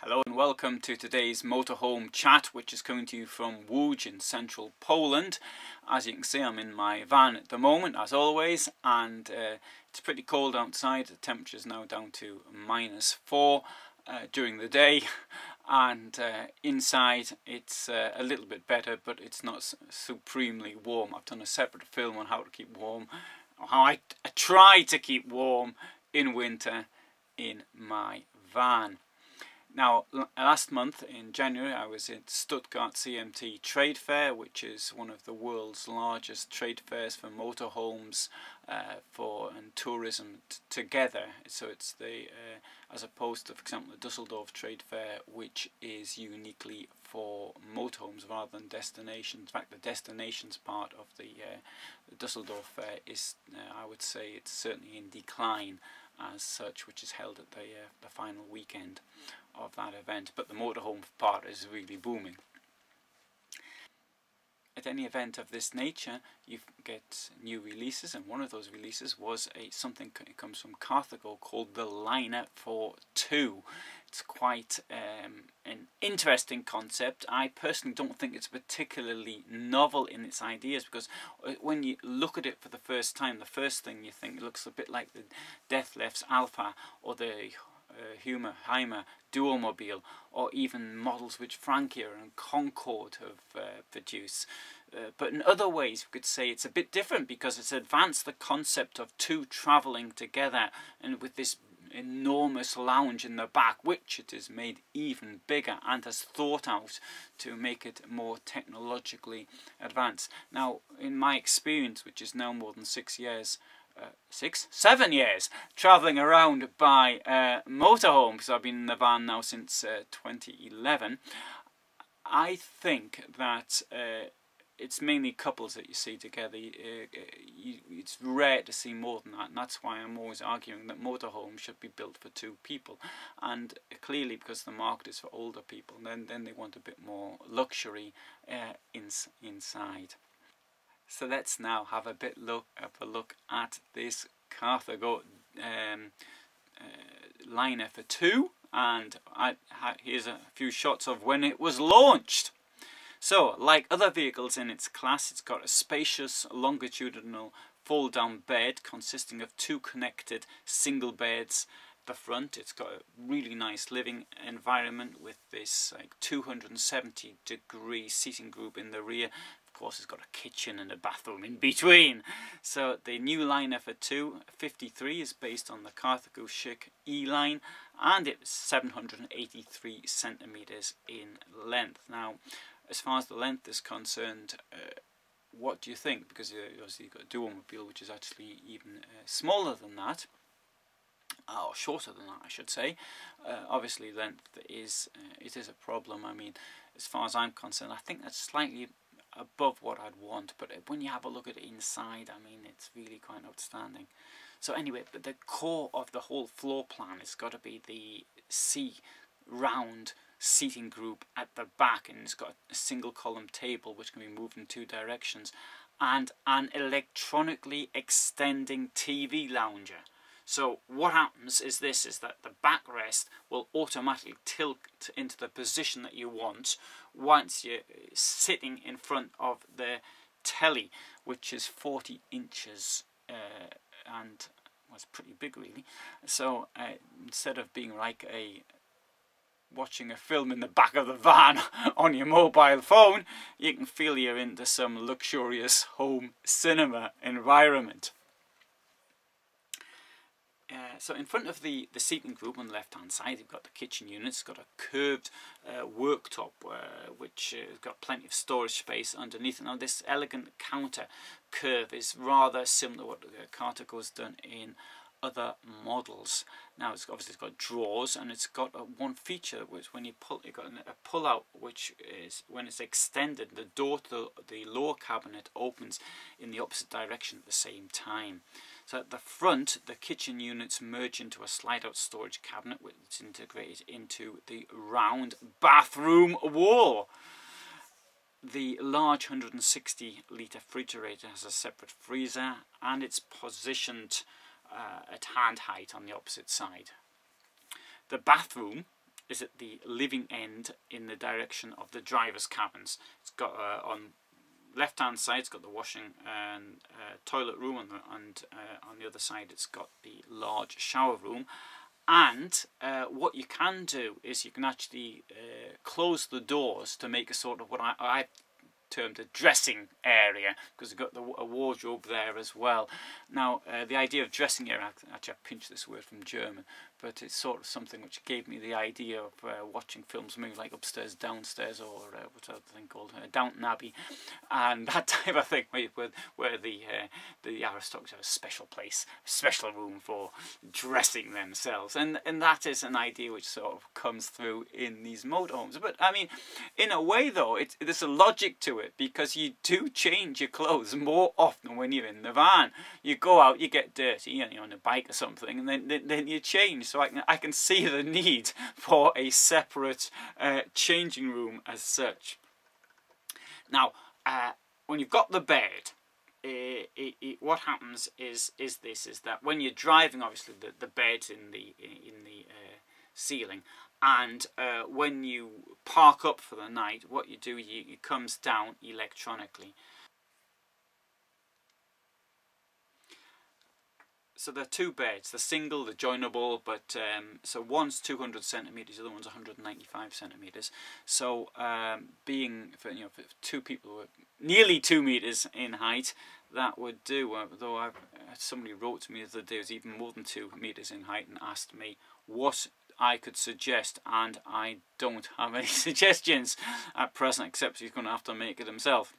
Hello and welcome to today's motorhome chat, which is coming to you from Łódź in central Poland. As you can see, I'm in my van at the moment, as always, and it's pretty cold outside. The temperature is now down to -4 during the day, and inside it's a little bit better, but it's not supremely warm. I've done a separate film on how to keep warm, or how I try to keep warm in winter in my van. Now, last month in January I was at Stuttgart CMT Trade Fair, which is one of the world's largest trade fairs for motorhomes and tourism together. So it's the as opposed to, for example, the Dusseldorf Trade Fair, which is uniquely for motorhomes rather than destinations. In fact, the destinations part of the Dusseldorf Fair is, I would say, it's certainly in decline as such, which is held at the final weekend of that event, but the motorhome part is really booming. At any event of this nature, you get new releases, and one of those releases was something that comes from Carthago called the Liner for 2. It's quite an interesting concept. I personally don't think it's particularly novel in its ideas, because when you look at it for the first time, the first thing you think, it looks a bit like the Deathlefts Alpha or the Heimer Duomobile, or even models which Francia and Concorde have produced. But in other ways, we could say it's a bit different, because it's advanced the concept of two travelling together, and with this enormous lounge in the back, which it is made even bigger and has thought out to make it more technologically advanced. Now, in my experience, which is now more than 7 years travelling around by motorhome, because I've been in the van now since 2011, I think that it's mainly couples that you see together. It's rare to see more than that, and that's why I'm always arguing that motorhomes should be built for two people. And clearly, because the market is for older people, then they want a bit more luxury inside. So let's now have a look at this Carthago Liner for 2, and here's a few shots of when it was launched. So, like other vehicles in its class, it's got a spacious longitudinal fold-down bed consisting of 2 connected single beds at the front. It's got a really nice living environment with this 270-degree seating group in the rear. Of course, it's got a kitchen and a bathroom in between. So the new Liner for 2 53 is based on the Carthago Chic E-Line, and it's 783 centimeters in length. Now, as far as the length is concerned, what do you think? Because obviously you've got a Duomobile, which is actually even smaller than that, or shorter than that, I should say. Obviously, length is a problem. I mean, as far as I'm concerned, I think that's slightly above what I'd want, but when you have a look at it inside, I mean, it's really quite outstanding. So anyway, but the core of the whole floor plan has got to be the round seating group at the back, and it's got a single column table which can be moved in 2 directions, and an electronically extending TV lounger. So what happens is that the backrest will automatically tilt into the position that you want once you're sitting in front of the telly, which is 40 inches and was pretty big, really. So instead of being like watching a film in the back of the van on your mobile phone, you can feel you're into some luxurious home cinema environment. So in front of the seating group on the left hand side, you've got the kitchen unit. It's got a curved worktop which has got plenty of storage space underneath. Now this elegant counter curve is rather similar to what Carthago has done in other models. Now it's got drawers, and it's got one feature which, when you pull, you've got a pull out, which is when it's extended, the door to the lower cabinet opens in the opposite direction at the same time. So at the front, the kitchen units merge into a slide-out storage cabinet, which is integrated into the round bathroom wall. The large 160-litre refrigerator has a separate freezer, and it's positioned at hand height on the opposite side. The bathroom is at the living end in the direction of the driver's cabins. It's got on left hand side it's got the washing and toilet room, and on the other side it's got the large shower room. And what you can do is you can actually close the doors to make a sort of what I termed a dressing area, because you've got a wardrobe there as well. Now the idea of dressing area, actually I pinched this word from German, but it's sort of something which gave me the idea of watching films, maybe like Upstairs, Downstairs, or what's that thing called, Downton Abbey, and that type of thing, where the aristocrats have a special place, a special room for dressing themselves, and that is an idea which sort of comes through in these motorhomes. But I mean, in a way though, there's a logic to it, because you do change your clothes more often when you're in the van. You go out, you get dirty, you're on a bike or something, and then you change. So I can see the need for a separate changing room as such. Now, when you've got the bed, what happens is that when you're driving, obviously the bed's in the ceiling, and when you park up for the night, what you do, it comes down electronically. So there are two beds, the single, the joinable, but so one's 200 centimetres, the other one's 195 centimetres. So being for two people who are nearly 2 metres in height, that would do. Though somebody wrote to me the other day, it was even more than 2 metres in height, and asked me what I could suggest, and I don't have any suggestions at present, except he's going to have to make it himself.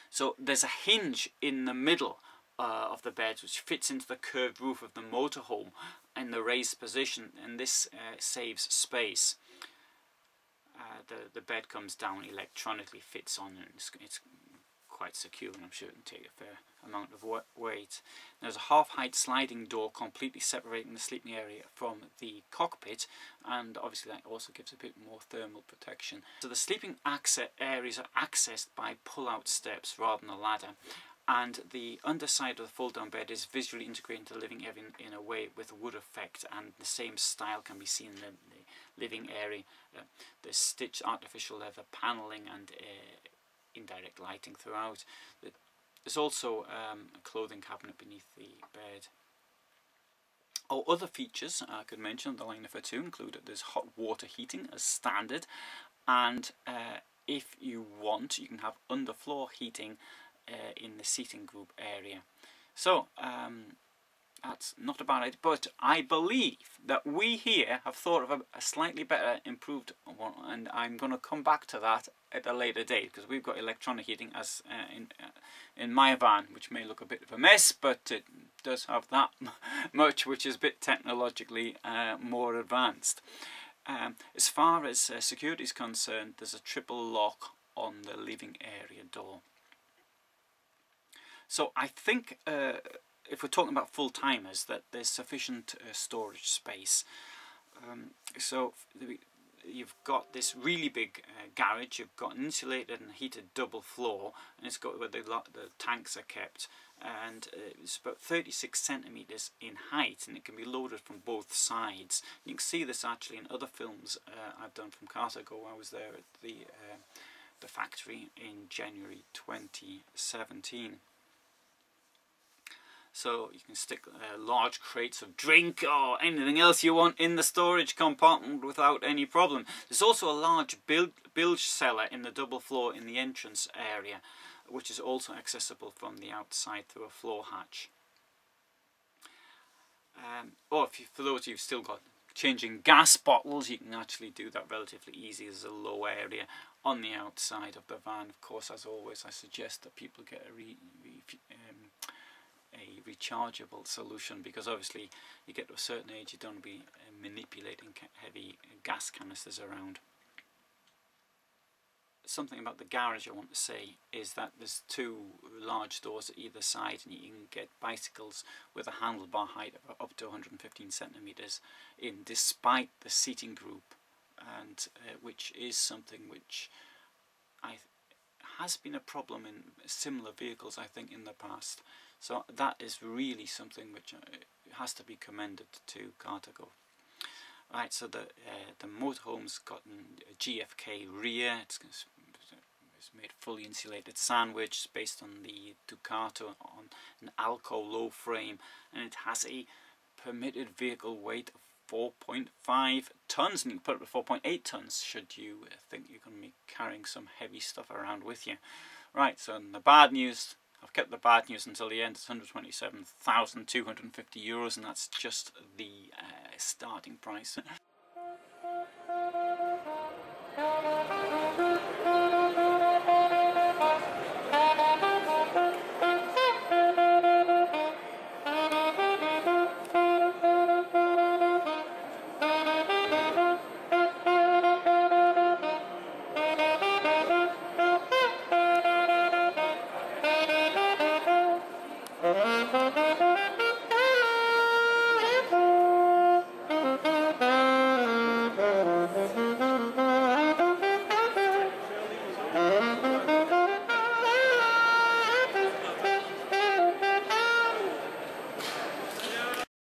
So there's a hinge in the middle of the beds which fits into the curved roof of the motorhome in the raised position, and this saves space. The bed comes down electronically, fits on, and it's quite secure, and I'm sure it can take a fair amount of weight. There's a half-height sliding door completely separating the sleeping area from the cockpit, and obviously that also gives a bit more thermal protection. So the sleeping areas are accessed by pull-out steps rather than a ladder, and the underside of the fold-down bed is visually integrated into the living area in a way with a wood effect, and the same style can be seen in the living area. There's stitched artificial leather panelling and indirect lighting throughout. There's also a clothing cabinet beneath the bed. Other features I could mention on the Line FR2 include that there's hot water heating as standard, and if you want, you can have underfloor heating in the seating group area. So that's not a bad idea, but I believe that we here have thought of a slightly better improved one, and I'm going to come back to that at a later date, because we've got electronic heating as in my van, which may look a bit of a mess, but it does have that much, which is a bit technologically more advanced. As far as security is concerned, there's a triple lock on the living area door. So I think if we're talking about full timers, that there's sufficient storage space. So you've got this really big garage. You've got an insulated and heated double floor, and it's got where the tanks are kept, and it's about 36 centimeters in height, and it can be loaded from both sides. You can see this actually in other films I've done from Carthago. I was there at the factory in January 2017. So you can stick large crates of drink or anything else you want in the storage compartment without any problem. There's also a large bilge cellar in the double floor in the entrance area, which is also accessible from the outside through a floor hatch. Or for those who've still got changing gas bottles, you can actually do that relatively easy. There's a low area on the outside of the van. Of course, as always, I suggest that people get a rechargeable solution, because obviously you get to a certain age, you don't want to be manipulating heavy gas canisters around. Something about the garage I want to say is that there's two large doors at either side, and you can get bicycles with a handlebar height of up to 115 centimeters in, despite the seating group, and which is something which has been a problem in similar vehicles, I think, in the past. So that is really something which has to be commended to Carthago. Right, so the motorhome's got a GFK rear. It's made fully insulated sandwich. It's based on the Ducato on an Alco low frame, and it has a permitted vehicle weight of 4.5 tons, and you can put it to 4.8 tons should you think you're going to be carrying some heavy stuff around with you. Right, so in the bad news, I've kept the bad news until the end. It's €127,250, and that's just the starting price.